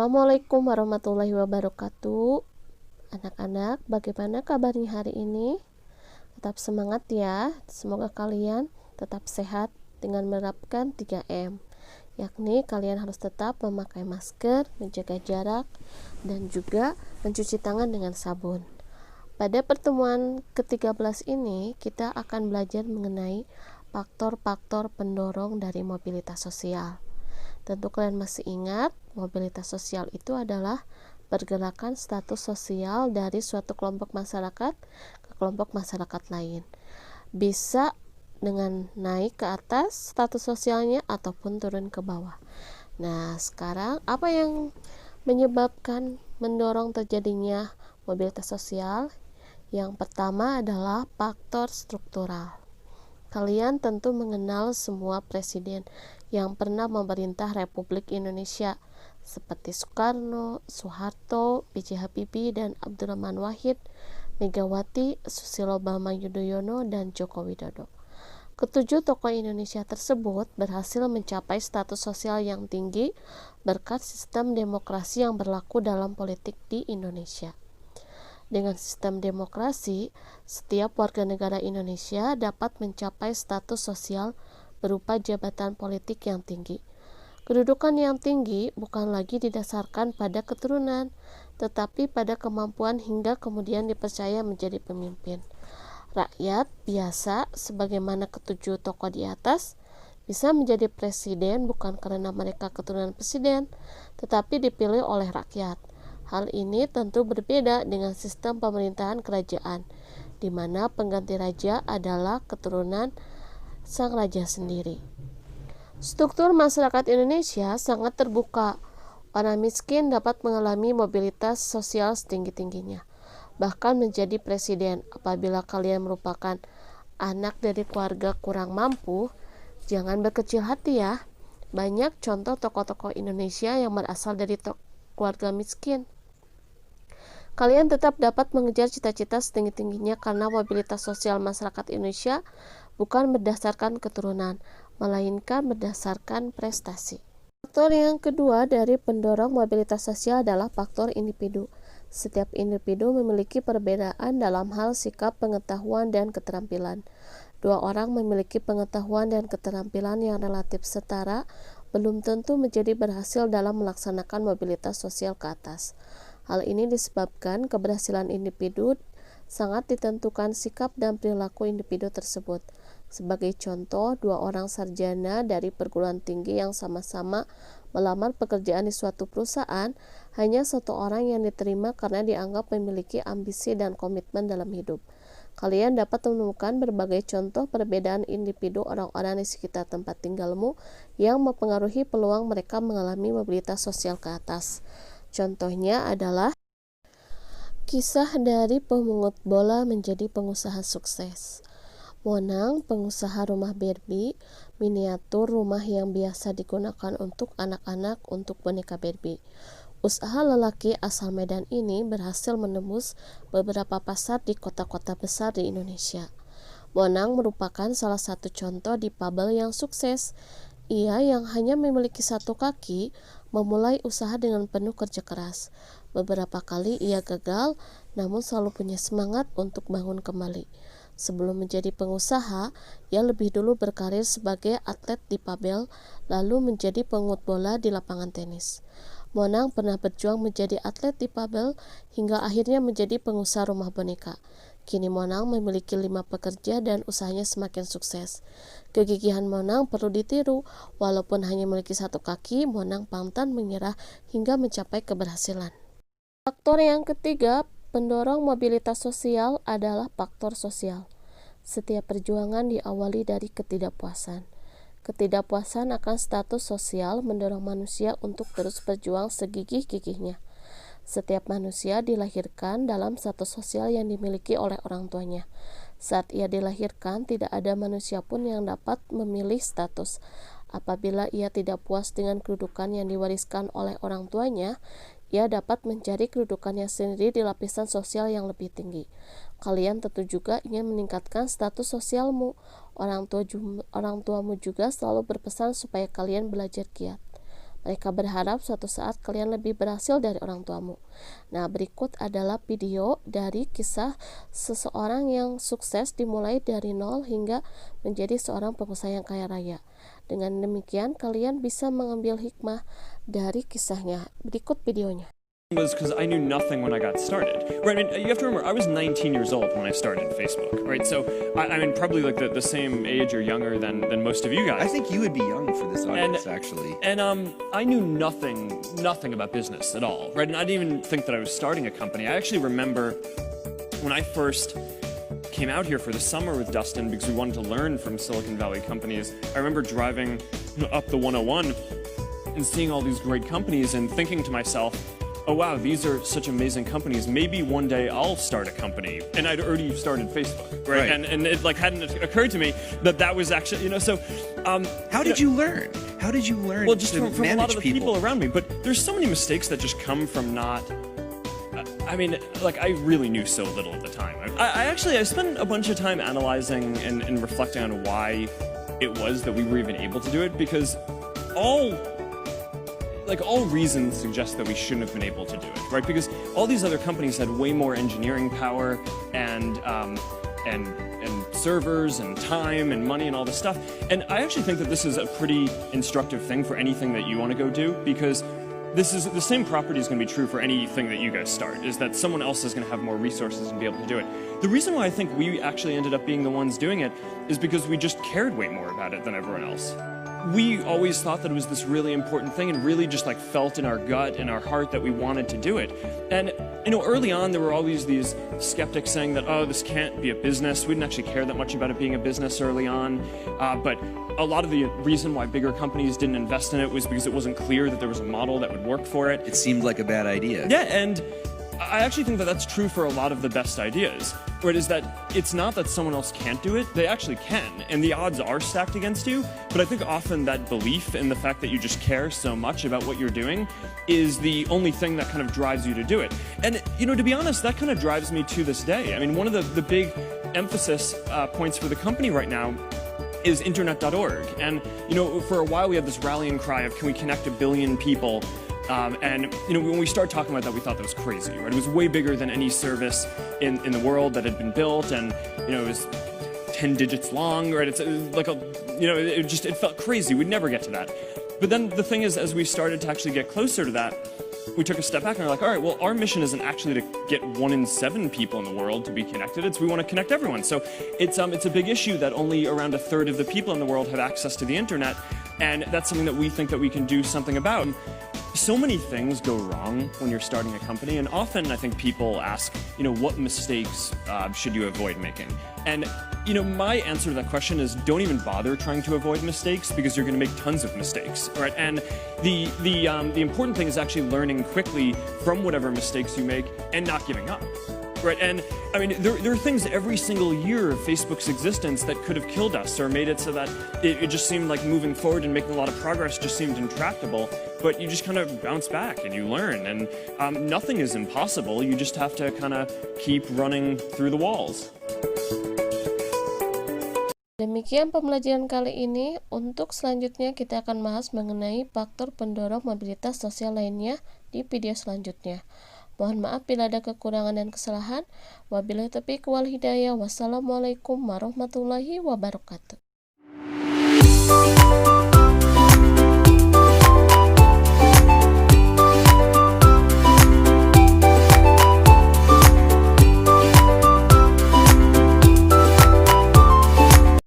Assalamualaikum warahmatullahi wabarakatuh. Anak-anak, bagaimana kabarnya hari ini? Tetap semangat ya. Semoga kalian tetap sehat dengan menerapkan 3M, yakni kalian harus tetap memakai masker, menjaga jarak, dan juga mencuci tangan dengan sabun. Pada pertemuan ke-13 ini, kita akan belajar mengenai faktor-faktor pendorong dari mobilitas sosial. Tentu kalian masih ingat, mobilitas sosial itu adalah pergerakan status sosial dari suatu kelompok masyarakat ke kelompok masyarakat lain. Bisa dengan naik ke atas status sosialnya ataupun turun ke bawah. Nah, sekarang apa yang menyebabkan mendorong terjadinya mobilitas sosial? Yang pertama adalah faktor struktural. Kalian tentu mengenal semua presiden yang pernah memerintah Republik Indonesia seperti Soekarno, Soeharto, B.J. Habibie, dan Abdurrahman Wahid, Megawati, Susilo Bambang Yudhoyono, dan Joko Widodo. Ketujuh tokoh Indonesia tersebut berhasil mencapai status sosial yang tinggi berkat sistem demokrasi yang berlaku dalam politik di Indonesia. Dengan sistem demokrasi, setiap warga negara Indonesia dapat mencapai status sosial berupa jabatan politik yang tinggi. Kedudukan yang tinggi bukan lagi didasarkan pada keturunan, tetapi pada kemampuan hingga kemudian dipercaya menjadi pemimpin. Rakyat biasa, sebagaimana ketujuh tokoh di atas, bisa menjadi presiden bukan karena mereka keturunan presiden, tetapi dipilih oleh rakyat. Hal ini tentu berbeda dengan sistem pemerintahan kerajaan, di mana pengganti raja adalah keturunan sang raja sendiri. Struktur masyarakat Indonesia sangat terbuka. Orang miskin dapat mengalami mobilitas sosial setinggi-tingginya, bahkan menjadi presiden. Apabila kalian merupakan anak dari keluarga kurang mampu, jangan berkecil hati ya. Banyak contoh tokoh-tokoh Indonesia yang berasal dari keluarga miskin. Kalian tetap dapat mengejar cita-cita setinggi-tingginya karena mobilitas sosial masyarakat Indonesia bukan berdasarkan keturunan, melainkan berdasarkan prestasi. Faktor yang kedua dari pendorong mobilitas sosial adalah faktor individu. Setiap individu memiliki perbedaan dalam hal sikap, pengetahuan, dan keterampilan. Dua orang memiliki pengetahuan dan keterampilan yang relatif setara belum tentu menjadi berhasil dalam melaksanakan mobilitas sosial ke atas. Hal ini disebabkan keberhasilan individu sangat ditentukan sikap dan perilaku individu tersebut. Sebagai contoh, dua orang sarjana dari perguruan tinggi yang sama-sama melamar pekerjaan di suatu perusahaan, hanya satu orang yang diterima karena dianggap memiliki ambisi dan komitmen dalam hidup. Kalian dapat menemukan berbagai contoh perbedaan individu orang-orang di sekitar tempat tinggalmu yang mempengaruhi peluang mereka mengalami mobilitas sosial ke atas. Contohnya adalah kisah dari pemungut bola menjadi pengusaha sukses. Monang, pengusaha rumah Barbie, miniatur rumah yang biasa digunakan untuk anak-anak untuk boneka Barbie. Usaha lelaki asal Medan ini berhasil menembus beberapa pasar di kota-kota besar di Indonesia. Monang merupakan salah satu contoh difabel yang sukses. Ia yang hanya memiliki satu kaki memulai usaha dengan penuh kerja keras. Beberapa kali ia gagal, namun selalu punya semangat untuk bangun kembali. Sebelum menjadi pengusaha, ia lebih dulu berkarir sebagai atlet difabel, lalu menjadi pengut bola di lapangan tenis. Monang pernah berjuang menjadi atlet difabel hingga akhirnya menjadi pengusaha rumah boneka. Kini Monang memiliki 5 pekerja dan usahanya semakin sukses. Kegigihan Monang perlu ditiru. Walaupun hanya memiliki satu kaki, Monang pantang menyerah hingga mencapai keberhasilan. Faktor yang ketiga, pendorong mobilitas sosial adalah faktor sosial. Setiap perjuangan diawali dari ketidakpuasan. Ketidakpuasan akan status sosial mendorong manusia untuk terus berjuang segigih-gigihnya. Setiap manusia dilahirkan dalam status sosial yang dimiliki oleh orang tuanya. Saat ia dilahirkan, tidak ada manusia pun yang dapat memilih status. Apabila ia tidak puas dengan kedudukan yang diwariskan oleh orang tuanya, ia dapat mencari kedudukannya sendiri di lapisan sosial yang lebih tinggi. Kalian tentu juga ingin meningkatkan status sosialmu. Orang tuamu juga selalu berpesan supaya kalian belajar giat. Mereka berharap suatu saat kalian lebih berhasil dari orang tuamu. Nah, berikut adalah video dari kisah seseorang yang sukses dimulai dari nol hingga menjadi seorang pengusaha yang kaya raya. Dengan demikian, kalian bisa mengambil hikmah dari kisahnya. Berikut videonya. Was because I knew nothing when I got started, right? I mean, you have to remember, I was 19 years old when I started Facebook, right? So, I mean, probably like the same age or younger than most of you guys. I think you would be young for this audience, actually. And I knew nothing about business at all, right? And I didn't even think that I was starting a company. I actually remember when I first came out here for the summer with Dustin because we wanted to learn from Silicon Valley companies. I remember driving up the 101 and seeing all these great companies and thinking to myself, oh wow, these are such amazing companies. Maybe one day I'll start a company. And I'd already started Facebook, right? And it like hadn't occurred to me that was actually, so. How did you learn? How did you learn well, just to from a lot of the people around me. But there's so many mistakes that just come from not. I mean, like I really knew so little at the time. I spent a bunch of time analyzing and reflecting on why it was that we were even able to do it, because all reasons suggest that we shouldn't have been able to do it, right? Because all these other companies had way more engineering power and servers and time and money and all this stuff. And I actually think that this is a pretty instructive thing for anything that you want to go do, because this is the same property is going to be true for anything that you guys start, is that someone else is going to have more resources and be able to do it. The reason why I think we actually ended up being the ones doing it is because we just cared way more about it than everyone else. We always thought that it was this really important thing and really just like felt in our gut and our heart that we wanted to do it. And, early on there were always these skeptics saying that, oh, this can't be a business. We didn't actually care that much about it being a business early on. But a lot of the reason why bigger companies didn't invest in it was because it wasn't clear that there was a model that would work for it. It seemed like a bad idea. Yeah, and I actually think that that's true for a lot of the best ideas, where it is that it's not that someone else can't do it, they actually can, and the odds are stacked against you, but I think often that belief in the fact that you just care so much about what you're doing is the only thing that kind of drives you to do it. And, to be honest, that kind of drives me to this day. I mean, one of the big emphasis points for the company right now is internet.org, and, for a while we had this rallying cry of, can we connect 1 billion people? And when we started talking about that, we thought that was crazy, right? It was way bigger than any service in the world that had been built, and it was 10 digits long, right? It's like it felt crazy. We'd never get to that. But then the thing is, as we started to actually get closer to that, we took a step back and we're like, all right, well, our mission isn't actually to get 1 in 7 people in the world to be connected. It's we want to connect everyone. So it's a big issue that only around 1/3 of the people in the world have access to the internet, and that's something that we think that we can do something about. So many things go wrong when you're starting a company, and often I think people ask, what mistakes should you avoid making? And, my answer to that question is don't even bother trying to avoid mistakes, because you're going to make tons of mistakes, right? And the important thing is actually learning quickly from whatever mistakes you make and not giving up. Right, and I mean, there are things every single year of Facebook's existence that could have killed us or made it so that it just seemed like moving forward and making a lot of progress just seemed intractable. But you just kind of bounce back and you learn, and nothing is impossible. You just have to kind of keep running through the walls. Demikian pembelajaran kali ini. Untuk selanjutnya kita akan bahas mengenai faktor pendorong mobilitas sosial lainnya di video selanjutnya. Mohon maaf bila ada kekurangan dan kesalahan. Wabillahi taufiq wal hidayah. Wassalamualaikum warahmatullahi wabarakatuh.